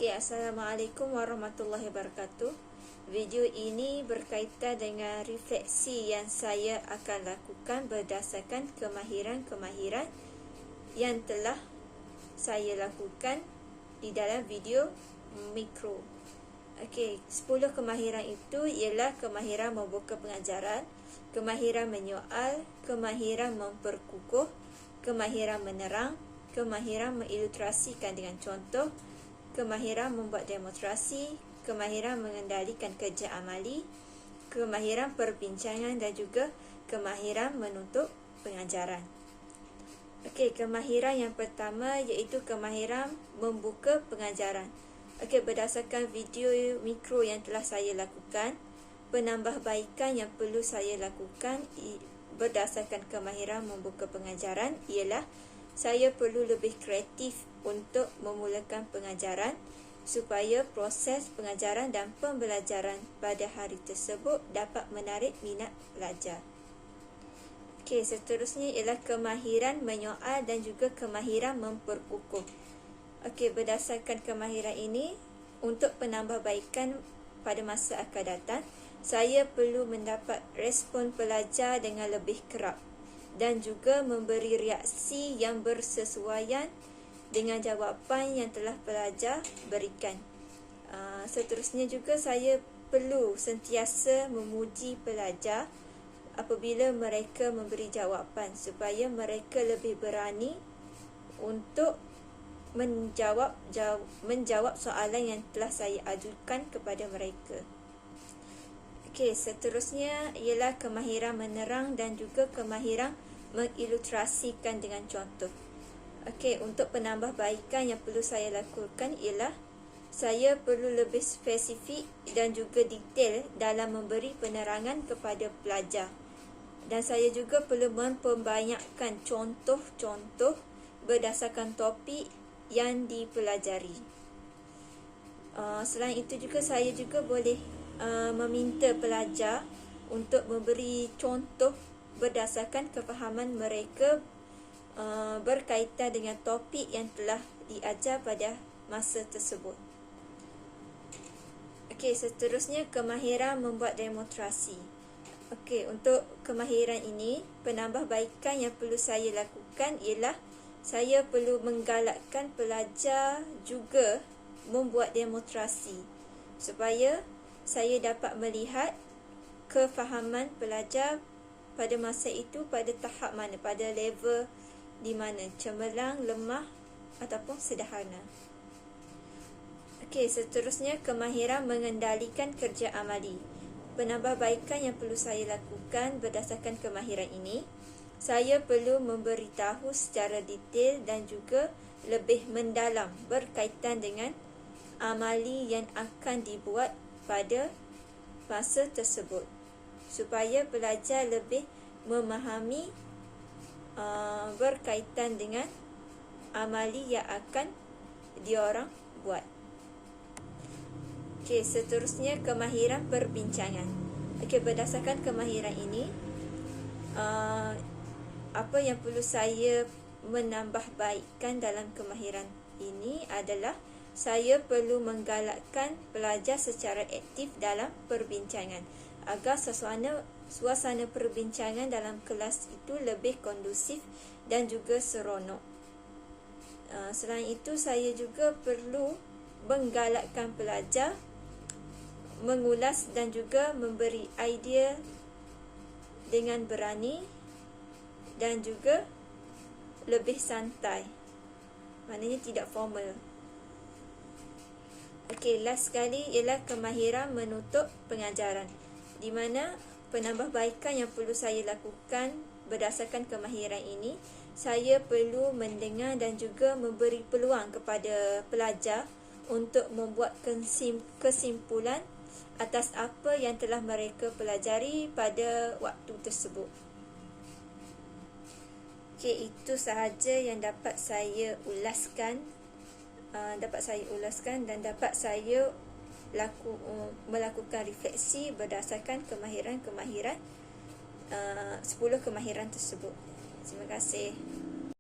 Assalamualaikum warahmatullahi wabarakatuh. Video ini berkaitan dengan refleksi yang saya akan lakukan berdasarkan kemahiran-kemahiran yang telah saya lakukan di dalam video mikro. 10 kemahiran itu ialah kemahiran membuka pengajaran, kemahiran menyoal, kemahiran memperkukuh, kemahiran menerang, kemahiran mengilustrasikan dengan contoh, kemahiran membuat demonstrasi, kemahiran mengendalikan kerja amali, kemahiran perbincangan dan juga kemahiran menutup pengajaran. Kemahiran yang pertama iaitu kemahiran membuka pengajaran. Berdasarkan video mikro yang telah saya lakukan, penambahbaikan yang perlu saya lakukan berdasarkan kemahiran membuka pengajaran ialah saya perlu lebih kreatif untuk memulakan pengajaran supaya proses pengajaran dan pembelajaran pada hari tersebut dapat menarik minat pelajar. Seterusnya ialah kemahiran menyoal dan juga kemahiran memperkukuh. Berdasarkan kemahiran ini, untuk penambahbaikan pada masa akan datang, saya perlu mendapat respon pelajar dengan lebih kerap dan juga memberi reaksi yang bersesuaian dengan jawapan yang telah pelajar berikan. Seterusnya juga saya perlu sentiasa memuji pelajar apabila mereka memberi jawapan supaya mereka lebih berani untuk menjawab soalan yang telah saya ajukan kepada mereka. Seterusnya ialah kemahiran menerang dan juga kemahiran mengilustrasikan dengan contoh. Untuk penambahbaikan yang perlu saya lakukan ialah saya perlu lebih spesifik dan juga detail dalam memberi penerangan kepada pelajar. Dan saya juga perlu memperbanyakkan contoh-contoh berdasarkan topik yang dipelajari. Selain itu juga saya juga boleh meminta pelajar untuk memberi contoh berdasarkan kefahaman mereka berkaitan dengan topik yang telah diajar pada masa tersebut. Seterusnya kemahiran membuat demonstrasi. Untuk kemahiran ini, penambahbaikan yang perlu saya lakukan ialah saya perlu menggalakkan pelajar juga membuat demonstrasi supaya saya dapat melihat kefahaman pelajar pada masa itu pada tahap mana, pada level di mana, cemerlang, lemah ataupun sederhana. Seterusnya kemahiran mengendalikan kerja amali. Penambahbaikan yang perlu saya lakukan berdasarkan kemahiran ini, saya perlu memberitahu secara detail dan juga lebih mendalam berkaitan dengan amali yang akan dibuat pada masa tersebut supaya pelajar lebih memahami berkaitan dengan amali yang akan diorang buat. Seterusnya kemahiran perbincangan. Berdasarkan kemahiran ini, apa yang perlu saya menambahbaikan dalam kemahiran ini adalah saya perlu menggalakkan pelajar secara aktif dalam perbincangan agar suasana perbincangan dalam kelas itu lebih kondusif dan juga seronok. Selain itu, saya juga perlu menggalakkan pelajar mengulas dan juga memberi idea dengan berani dan juga lebih santai, maknanya tidak formal. Last sekali ialah kemahiran menutup pengajaran, di mana penambahbaikan yang perlu saya lakukan berdasarkan kemahiran ini, saya perlu mendengar dan juga memberi peluang kepada pelajar untuk membuat kesimpulan atas apa yang telah mereka pelajari pada waktu tersebut. Itu sahaja yang dapat saya ulaskan dan dapat saya melakukan refleksi berdasarkan kemahiran-kemahiran 10 kemahiran tersebut. Terima kasih.